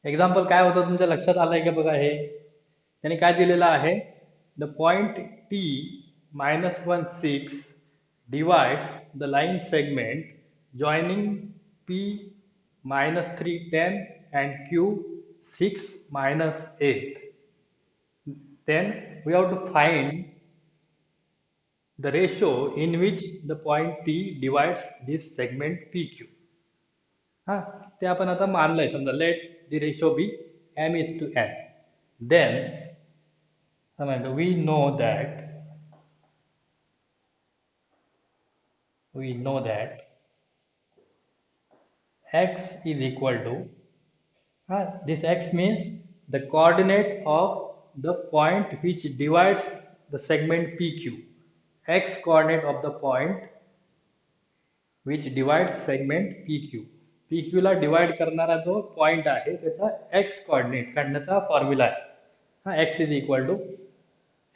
Example काय होतं तुमच्या लक्षात आलंय का बघा हे. त्याने काय दिलेलं आहे, the point T -16 divides the line segment joining P -310 and Q 6 -8. Then we have to find the ratio in which the point P divides this segment PQ. हा, ते आपण आता मानलंय. समजा let the ratio be m:n. Then we know that x is equal to, this x means the coordinate of the point which divides the segment PQ. X coordinate of the point which divides segment PQ. PQ ला divide करणारा जो point आहे त्याचा x coordinate काढण्याचा formula आहे. x is equal to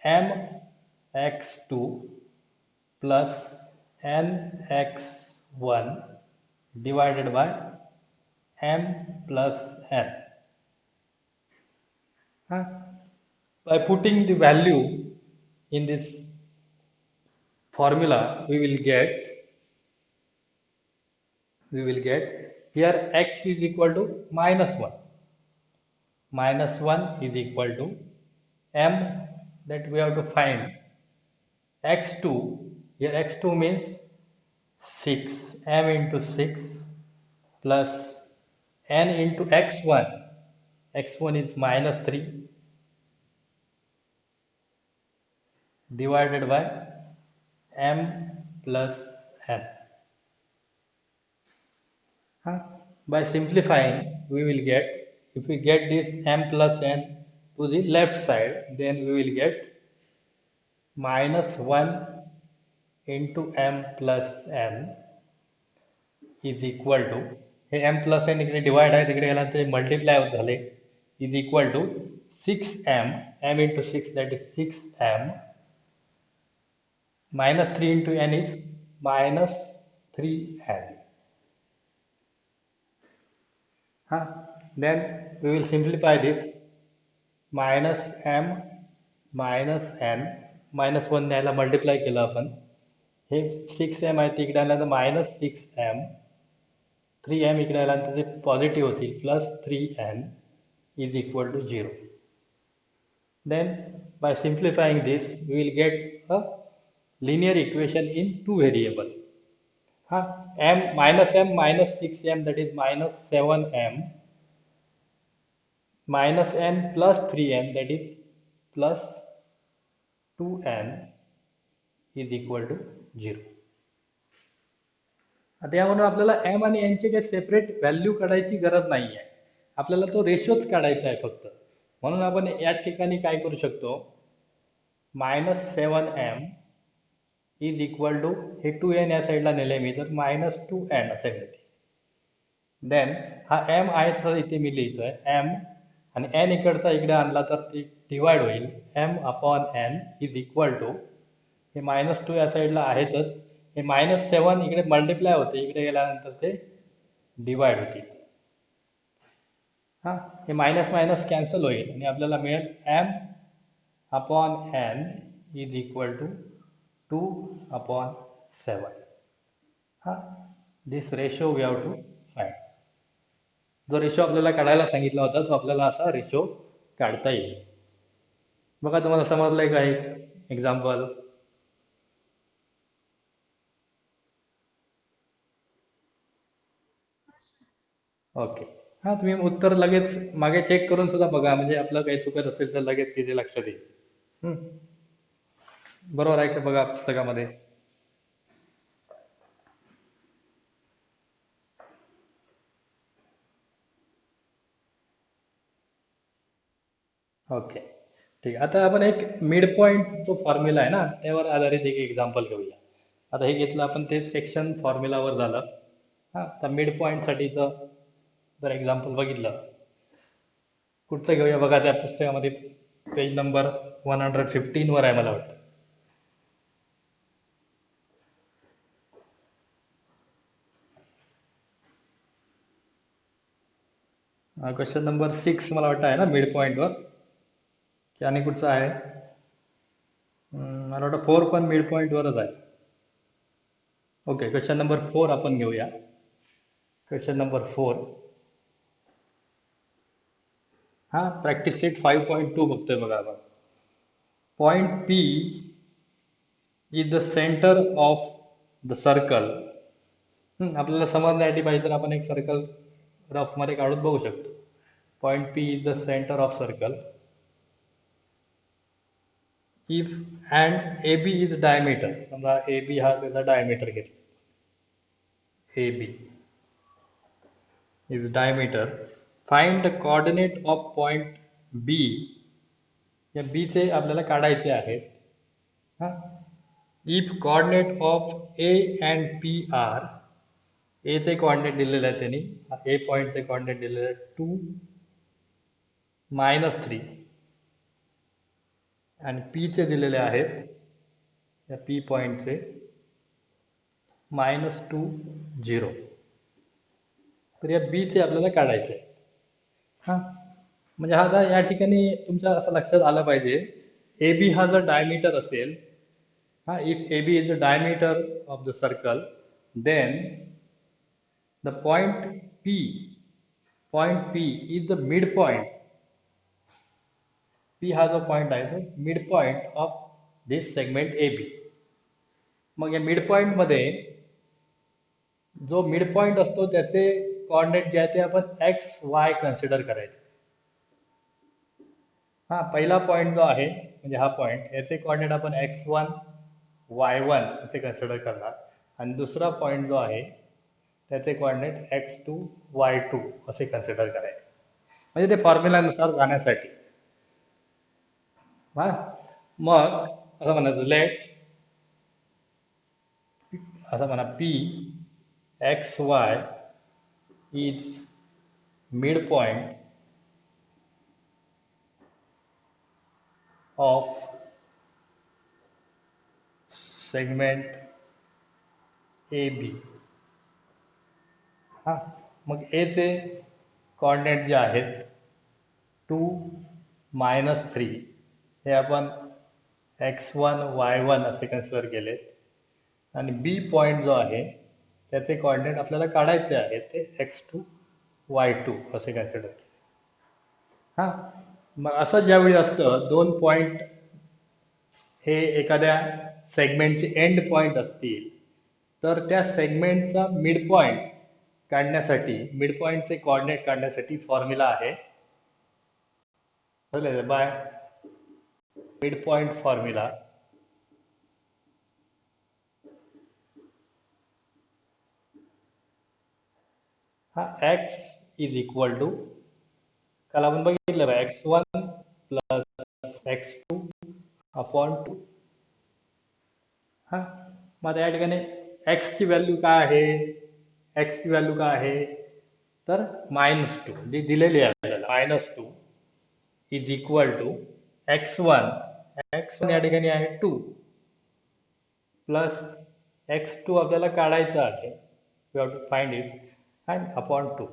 mx2 plus nx1 divided by m plus n. By putting the value in this formula, we will get here x is equal to -1. -1 is equal to m, that we have to find x2. Here x2 means 6, m into 6 plus n into x1. x1 is -3 divided by m plus n. By simplifying, we will get, if we get this m plus n to the left side, then we will get -1 into m plus n is equal to, हे m plus n इकडे divide आहे, तिकडे गेला ते multiply होत झाले, is equal to 6m, m into 6, that is 6m, -3 into n is -3n. Then we will simplify this. -m minus n, -1 ने याला मल्टिप्लाय केलं आपण, हे 6m आहे तिकडे आलं तर -6m, 3m इकडे आला तर ते पॉझिटिव्ह होतील, plus 3n is equal to 0. Then by simplifying this, we will get a linear equation in two variable. m minus 6m, that is -7m, minus n plus 3n, that is plus 2n is equal to 0. आता यामधून आपल्याला m आणि n चे काही separate value काढायची गरज नाही आहे, आपल्याला तो रेशोच काढायचा आहे फक्त. म्हणून आपण या ठिकाणी काय करू शकतो, -7m इज इक्वल टू, हे 2n या साईडला नेले मी तर -2n असे मिळते. देन हा m आहे तसा इथे मी लिहितोय m, आणि n इकडचा इकडे आणला तर ते डिवाइड होईल, m/n इज इक्वल टू, हे -2 या साईडला आहेतच, हे -7 इकडे मल्टिप्लाय होते, इकडे गेल्यानंतर ते डिवाइड होतील. हे मायनस मायनस कॅन्सल होईल आणि आपल्याला मिळेल m/n is equal to 2/7. This ratio we have to find. जो रेशो आपल्याला काढायला सांगितला होता तो आपल्याला असा रेशो काढता येईल. बघा तुम्हाला समजलंय का एक एक्झाम्पल. ओके, तुम्ही उत्तर लगेच मागे चेक करून सुद्धा बघा, म्हणजे आपलं काही चुकत असेल तर लगेच तिथे लक्षात येईल. बरोबर आहे का बघा पुस्तकामध्ये. ओके ठीक आहे. आता आपण एक मिड पॉइंट जो फॉर्म्युला आहे ना त्यावर आधारित एक एक्झाम्पल घेऊया. आता हे घेतलं आपण, ते सेक्शन फॉर्म्युलावर झालं. तर मिड पॉईंटसाठीचं जर एक्झाम्पल बघितलं, कुठचं घेऊया बघा, त्या पुस्तकामध्ये पेज नंबर 115 वर आहे मला वाटतं. क्वेश्चन नंबर 6 मला वाटतं आहे ना मिड पॉईंटवर, की आणि कुठचा आहे? मला वाटतं 4 पण मिड पॉईंटवरच आहे. ओके, क्वेश्चन नंबर 4 आपण घेऊया. Question number 4. हां, प्रॅक्टिस सेट 5.2 बघतोय बघा आपण. Point P is the centre of the circle. आपल्याला समजण्यासाठी पाहिजे तर आपण एक सर्कल रफमध्ये काढून बघू शकतो. Point P is the centre of circle. If and AB is diameter. समजा AB हा त्याचा डायमीटर घेतला. AB is diameter. Find the coordinate of point B. या B चे आपल्याला काढायचे आहेत. हा, if coordinate of A and P are, A चे coordinate दिलेले आहेत त्यांनी, A point चे coordinate दिलेले आहेत 2, -3 आणि P चे दिलेले आहेत या P point चे -2, 0. तर या बी चे आपल्याला काढायचे. हां, म्हणजे हा आता या ठिकाणी तुमच्या असं लक्षात आलं पाहिजे, ए बी हा जर डायमीटर असेल, हां, if A B is the diameter of the circle, then the point P is the mid point. P हा जो पॉइंट आहे तो mid point of this segment A B. मग या मिड पॉइंट मध्ये जो मिड पॉइंट असतो त्याचे कोऑर्डिनेट जे आहे ते आपण एक्स वाय कन्सिडर करायचे. हा, पहिला पॉईंट जो आहे म्हणजे हा पॉईंट, याचे कोऑर्डिनेट आपण x1 y1 असे कन्सिडर करणार आणि दुसरा पॉईंट जो आहे त्याचे कोऑर्डिनेट x2 y2 असे कन्सिडर करायचे. म्हणजे ते फॉर्म्युलानुसार जाण्यासाठी. हा, मग असं म्हणायचं लेट, असं म्हणा P XY is midpoint of segment AB. हा, मग A चे कोऑर्डिनेट जे आहेत 2, -3 हे आपण x1 y1 असे कन्सिडर केले आणि B पॉईंट जो आहे त्याचे कोऑर्डिनेट आपल्याला काढायचे आहेत ते x2 y2 असे कन्सिडर केले. हां, मग असं ज्यावेळी असतं दोन पॉईंट हे एखाद्या सेगमेंटचे एंड पॉईंट असतील, तर त्या सेगमेंटचा मिड पॉईंट काढण्यासाठी, मिड पॉईंटचे कोऑर्डिनेट काढण्यासाठी फॉर्म्युला आहे बाय मिड पॉईंट फॉर्म्युला. हा, x इज इक्वल टू, काल आपण बघितलं x1 प्लस x2 अपॉन 2. हा, मग या ठिकाणी x ची व्हॅल्यू काय आहे, x ची व्हॅल्यू काय आहे तर -2 जी दिलेली आहे आपल्याला. -2 इज इक्वल टू x1 या ठिकाणी आहे 2 प्लस x2 आपल्याला काढायचं आहे, we have to find it, and upon 2.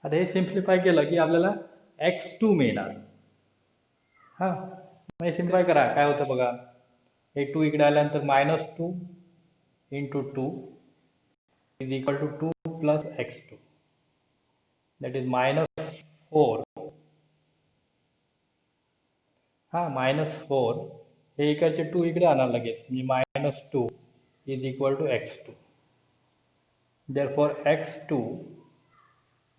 आता हे सिम्प्लिफाय केलं की आपल्याला x2 मिळणार. हां, मग हे सिम्प्लिफाय करा, काय होतं बघा, हे 2 इकडे आल्यानंतर -2 into 2 is equal to 2 plus x2, that is -4. हां, -4 हे इकडचे 2 इकडे आणणार लगेच, म्हणजे -2 is equal to x2. therefore x2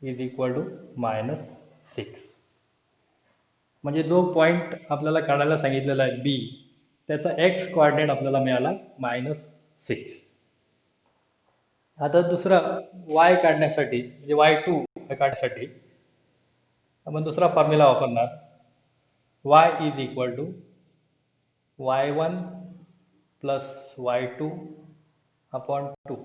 is equal to -6. म्हणजे जो पॉईंट आपल्याला काढायला सांगितलेला आहे B, त्याचा x कोऑर्डिनेट आपल्याला मिळाला -6. आता दुसरा y काढण्यासाठी, म्हणजे y2 काढण्यासाठी आपण दुसरा फॉर्म्युला वापरणार. y is equal to y1 plus y2 upon 2.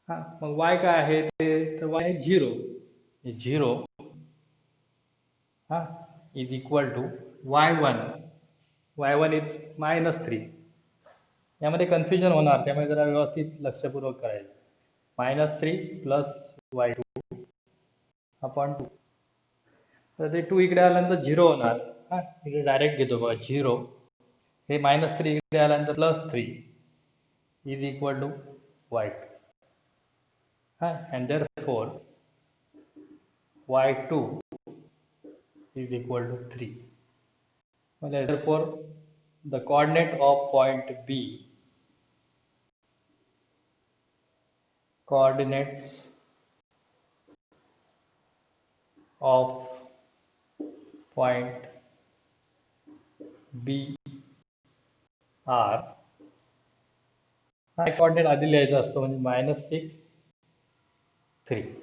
हां, मग y काय आहे ते, तर y आहे 0 हां is equal to y1 is -3. यामध्ये कन्फ्युजन होणार, त्यामुळे जरा व्यवस्थित लक्षपूर्वक करायचं. -3 प्लस y2 अपॉन 2. तर ते 2 इकडे आल्यानंतर 0 होणार. हा, इकडे डायरेक्ट घेतो बघा 0. हे -3 इकडे आल्यानंतर +3 इज इक्वल टू y2. हा, and therefore y2 is equal to 3. Therefore, the coordinate of point B, coordinates of point B are, हा coordinate आधी लिहायचा असतो म्हणजे -6 3.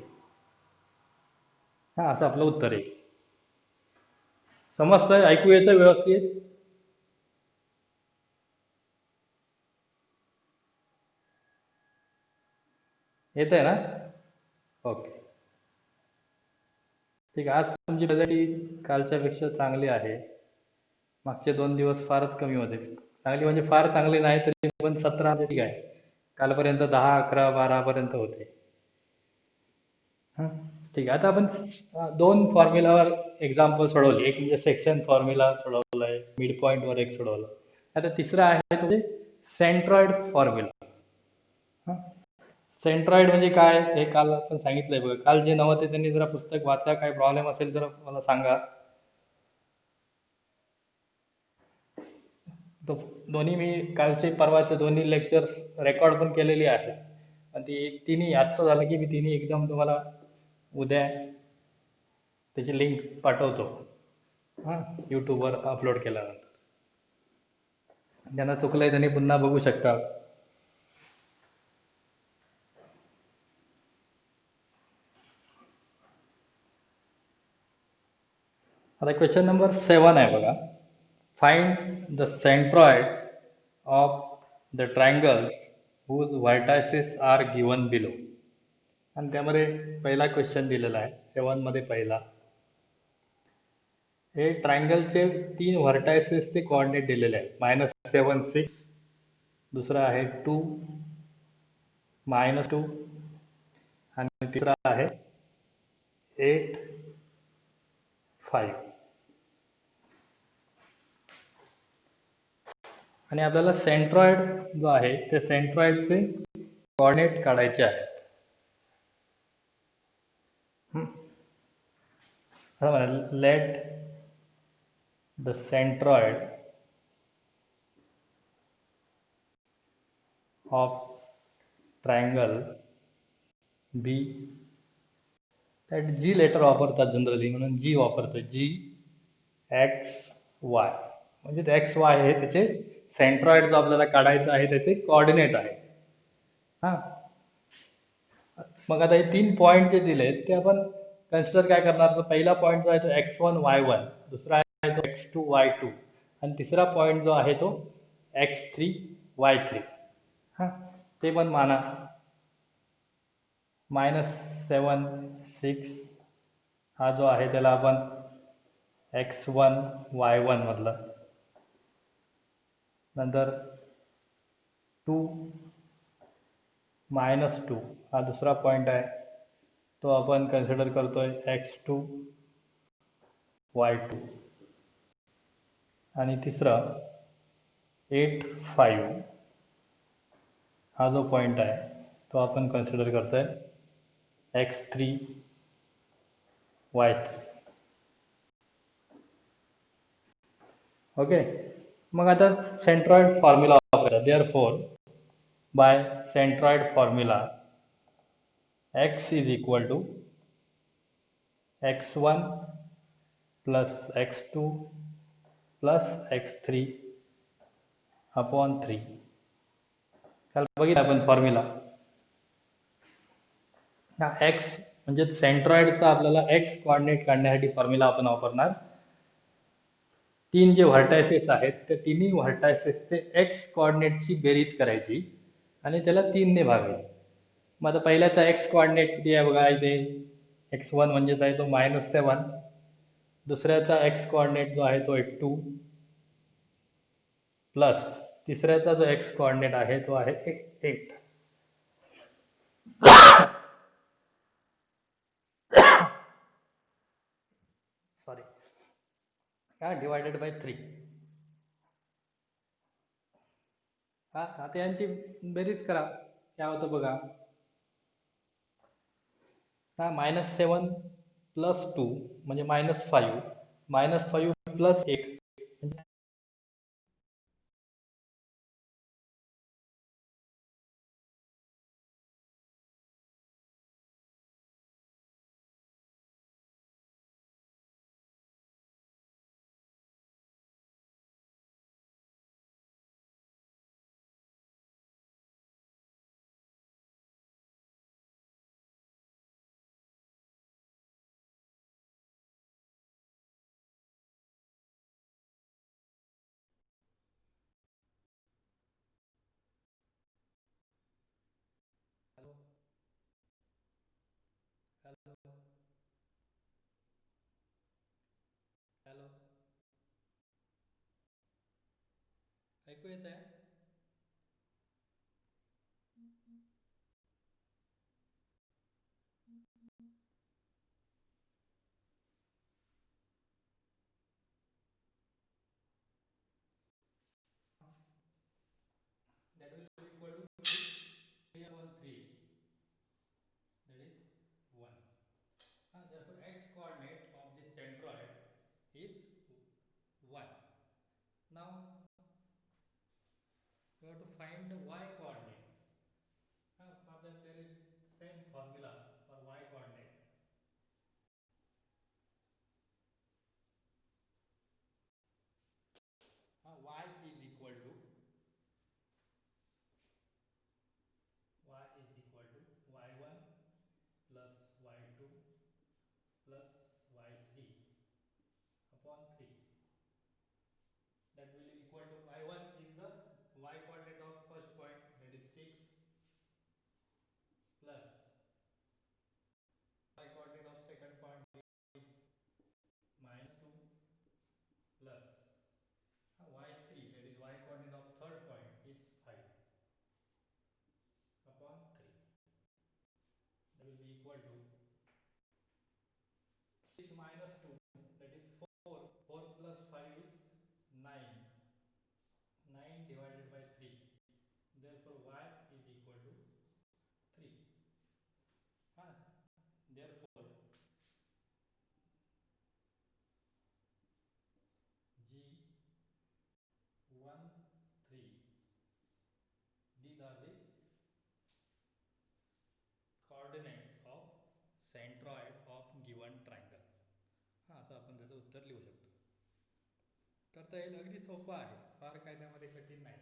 हा, असं आपलं उत्तर आहे. समजतंय? ऐकू येतं व्यवस्थित? येत आहे ना? ओके, ठीक आहे. आज तुमची रिझल्ट कालच्या पेक्षा चांगली आहे. मागचे 2 दिवस फारच कमी होते. चांगली म्हणजे फार चांगली नाही तरी पण 17 ठीक आहे. कालपर्यंत 10, 11, 12 पर्यंत होते. ठीक आहे. आता आपण 2 फॉर्म्युलावर एक्झाम्पल सोडवले. एक म्हणजे सेक्शन फॉर्म्युला सोडवलाय, मिड पॉइंट वर एक सोडवलं. आता तिसरा आहे तो सेंट्रॉइड फॉर्म्युला. सेंट्रॉइड म्हणजे काय हे काल आपण सांगितलंय बघा. काल जे नव्हते त्यांनी जरा पुस्तक वाचा. काही प्रॉब्लेम असेल तर मला सांगा. तो दोन्ही मी कालचे परवाचे दोन्ही लेक्चर्स रेकॉर्ड पण केलेली आहेत. आणि ती तिन्ही आजचं झालं की मी तिन्ही एकदम तुम्हाला उद्या त्याची लिंक पाठवतो. हां, यूट्यूबवर अपलोड केल्यानंतर ज्यांना चुकलंय त्यांनी पुन्हा बघू शकता. आता क्वेश्चन नंबर 7 आहे बघा. Find the centroids of the triangles whose vertices are given below. आणि त्यामध्ये पहिला क्वेश्चन दिलेला आहे 7 मध्ये पहिला. हे ट्रायंगलचे 3 व्हर्टायसेसचे कोऑर्डिनेट दिलेले आहेत. -7 6, दुसरा आहे 2 -2 आणि तिसरा आहे 8 5. आणि आपल्याला सेंट्रॉइड जो आहे ते सेंट्रॉइडचे कोऑर्डिनेट काढायचे आहेत. Let the centroid of triangle B, त्यात जी लेटर वापरतात जनरली म्हणून जी वापरतो. जी एक्स वाय म्हणजे ते एक्स वाय हे त्याचे सेंट्रॉइड जो आपल्याला काढायचा आहे त्याचे कोऑर्डिनेट आहे. हां, मग आता हे 3 पॉईंट जे दिलेत ते आपण कन्सिडर काय करणार. तर पहिला पॉईंट जो आहे तो x1 y1, दुसरा आहे तो x2 y2 आणि तिसरा पॉईंट जो आहे तो x3 y3. हां, ते पण माना. -7 6 हा जो आहे त्याला आपण x1 y1 मधला, नंतर 2 -2 हा दुसरा पॉईंट आहे तो आपण कन्सिडर करतोय x2 y2 आणि तिसरा 8 5 हा जो पॉईंट आहे तो आपण कन्सिडर करतोय x3 y3. ओके, मग आता सेंट्रॉइड फॉर्म्युला वापरायचा. Therefore by centroid formula x is equal to x1 plus x2 plus x3 upon 3. काल बघितलं आपण फॉर्म्युला. एक्स म्हणजे सेंट्रॉइडचा आपल्याला एक्स कोऑर्डिनेट काढण्यासाठी फॉर्म्युला आपण वापरणार. 3 जे व्हर्टायसेस आहेत त्या तिन्ही व्हर्टायसेसचे एक्स कोऑर्डिनेटची बेरीज करायची आणि त्याला 3 ने भागायची. मग आता पहिल्याचा एक्स कोऑर्डिनेट किती आहे बघा. इथे x1 म्हणजेच आहे तो -7, दुसऱ्याचा एक्स कोऑर्डिनेट जो आहे तो 2 प्लस तिसऱ्याचा जो एक्स कोऑर्डिनेट आहे तो आहे 8. Sorry, divided by 3. आता यांची बेरीज करा, काय होतं बघा. -7 + 2 म्हणजे -5, -5 + 1 हॅलो हॅलो हॅलो, ऐकू येत आहे? That will be equal to 3 upon 3, that is 1. Therefore x coordinate of this centroid is 1. Now we have to find the y coordinate. For that there is same formula for y coordinate. Y is equal to y1 plus y2 plus y3 upon 3. That will be equal to y1 is the y coordinate of first point, that is 6, plus y coordinate of second point is -2, plus y3, that is y coordinate of third point is 5 upon 3. That will be equal to 6 minus 2, that is 4. 4 plus 5 is 9. 9 divided by 3. Therefore y is equal to 3. Therefore G1 3, these are the coordinates of centroid of given triangle. असं आपण त्याचं उत्तर लिहू शकतो. करता येईल, अगदी सोपं आहे, फार काय त्यामध्ये कठीण नाही.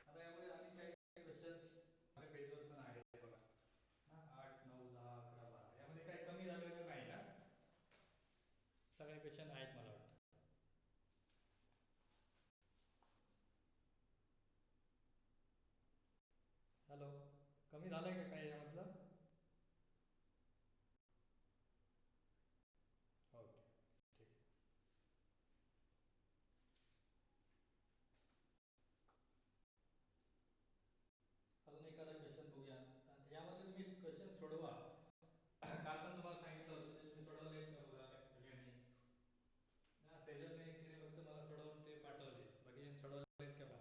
आता यामध्ये आणि काही क्वेश्चन्स माझ्या पेजवर पण आहेत बघा. 8, 9, 10, 11, 12 यामध्ये काही कमी झालेलं नाही ना? सगळे क्वेश्चन आहेत मला वाटतं. हॅलो, कमी झालंय का काही यामधलं? ओके, ठीक आहे. अजून एखादा क्वेश्चन बघूया. यामधले तुम्ही क्वेश्चन सोडवा. काल पण तुम्हाला सांगितलं होतं ते तुम्ही सोडवलेत का बघा सगळ्यांनी. सेजलने एकटीने फक्त मला सोडवून ते पाठवले, बाकीच्यांनी सोडवलेत का बघा.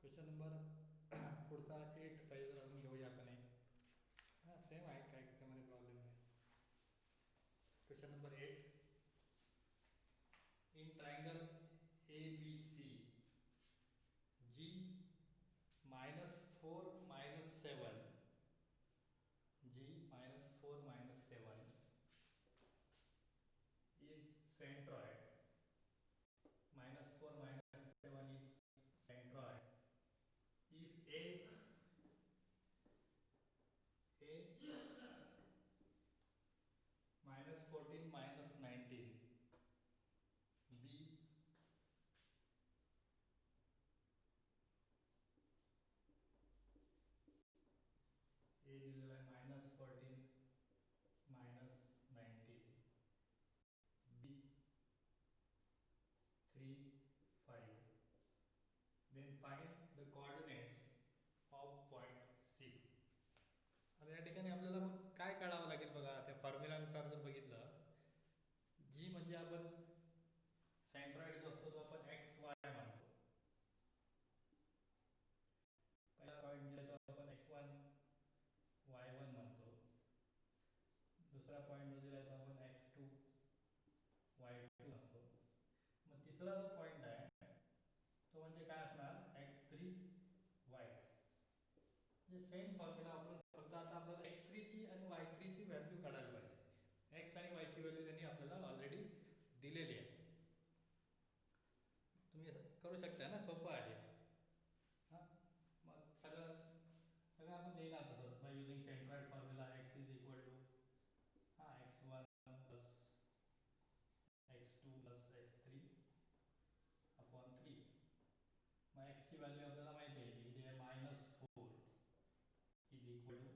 क्वेश्चन नंबर पुढचा 8 पाहिजे, अजून घेऊया आपण एक. सेम आहे, काय त्यामध्ये प्रॉब्लेम नाही. Question number 8. In triangle ABC G -4 -7, G -4 -7 is centroid. -4 -7 is centroid if A म्हणजे आपण सेंट्रॉइड जो असतो तो आपण एक्स वाय म्हणतो. पहिला पॉईंट दिला तो आपण x1 y1 म्हणतो. दुसरा पॉईंट जो दिला तो आपण x2 y2 म्हणतो. मग तिसरा जो पॉईंट आहे तो म्हणजे काय असणार x3 y2. म्हणजे सेम फॉर्म्युला आपण फक्त आता आपल्याला x3 ची आणि y3 ची व्हॅल्यू काढायला पाहिजे. x आणि y ची व्हॅल्यू त्यांनी आपल्याला ऑलरेडी दिलेली आहे. तुम्ही करू शकता ना, सोपं आहे. हां, मग सगळं आपण लिहिणार तसं by using centroid formula. x is equal to x1 plus x2 plus x3 upon 3. मग x ची व्हॅल्यू आपल्याला माहिती आहे की किती आहे, -4 इज इक्वल टू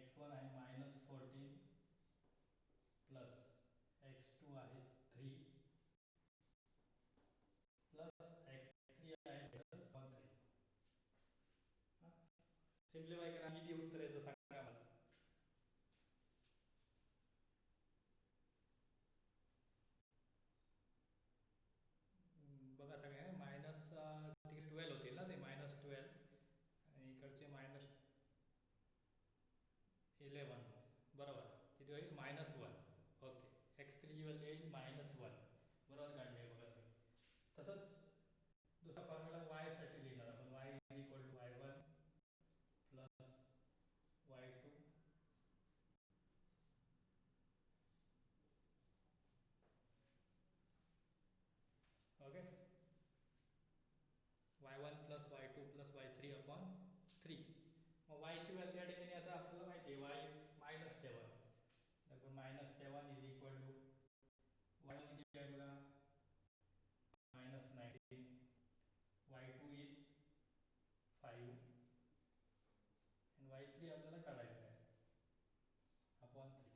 x1 आहे -14 प्लस x2 आहे 3 प्लस x3 आहे 3. सिम्प्लिफाय करा, किती उत्तर येतं सांगा मला. बघा सगळे मायनस 12 होतील ना, ते -12 आणि इकडचे -11 बरोबर. किती होईल -1. ओके, x3 ची व्हॅल्यू येईल -1. बरोबर काढली आहे बघा तुम्ही. तसंच दुसरा फॉर्म्युला y साठी लिहिणार आपण. y is equal to y1 plus y2 okay, y1 plus y2 plus y3 upon 3. मग y ची व्हॅल्यू या ठिकाणी आता आपल्याला माहिती आहे y इज -7. तर -7 इज इक्वल टू y किती आहे बघा -19, y2 इज 5 आणि y3 आपल्याला काढायचं आहे अपॉन 3.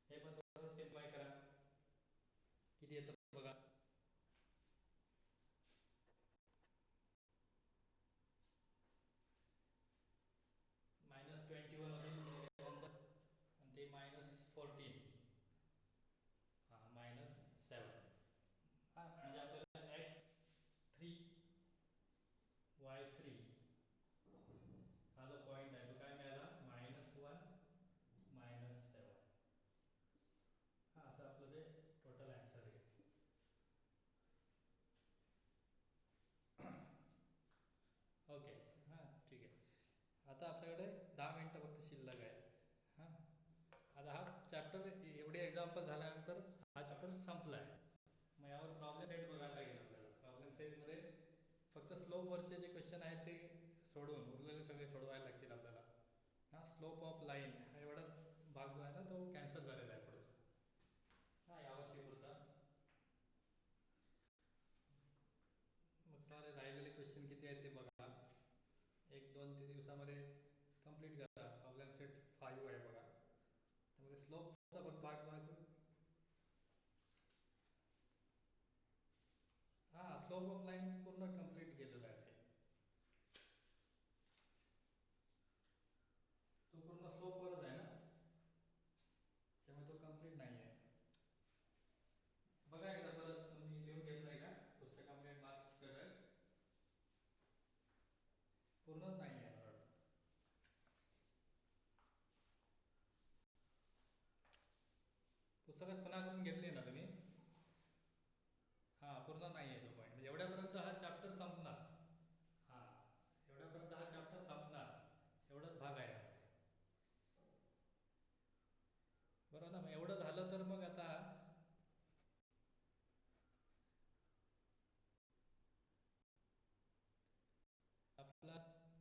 हे पण थोडं सिम्प्लिफाय करा, किती येतं बघा. -21 होते नंतर आणि ते -14. हां, -7. हां, म्हणजे आपल्याला x3 y3 हा जो पॉईंट आहे तो काय मिळाला -1 -7. हां, असं आपलं ते टोटल आन्सर आहे. ओके, हां ठीक आहे. आता आपल्याकडे 10 मिनटं फक्त शिल्लक आहे. हां, आता हा चॅप्टर एवढे एक्झाम्पल झाल्यानंतर हा चॅप्टर संपला आहे. मग यावर प्रॉब्लेम सेट बघायला लागेल आपल्याला. प्रॉब्लेम सेटमध्ये फक्त स्लोपवरचे जे क्वेश्चन आहेत ते सोडवून उरलेले सगळे सोडवायला लागतील आपल्याला. हां, स्लोप ऑफ लाईन हा एवढाच भाग जो आहे ना तो कॅन्सल झालेला आहे पुढचा. हां, यावर्षी पुरता. मग त्यामध्ये राहिलेले क्वेश्चन किती आहेत ते बघा. 1-2 दिवसामध्ये कंप्लीट करा. प्रॉब्लेम सेट 5 आहे बघा. त्यामध्ये स्लोपचा भाग जो आहे तो हां, स्लोप ऑफ लाईन पूर्ण कंप्लीट केलेला आहे. तो पूर्ण स्लोपवरच आहे ना, त्यामुळे तो कंप्लीट नाही आहे. बघा एकदा परत, तुम्ही लिहून घेतलंय का पुस्तकामध्ये, मार्क करा. पूर्णच नाही आहे मला वाटतं. पुस्तकात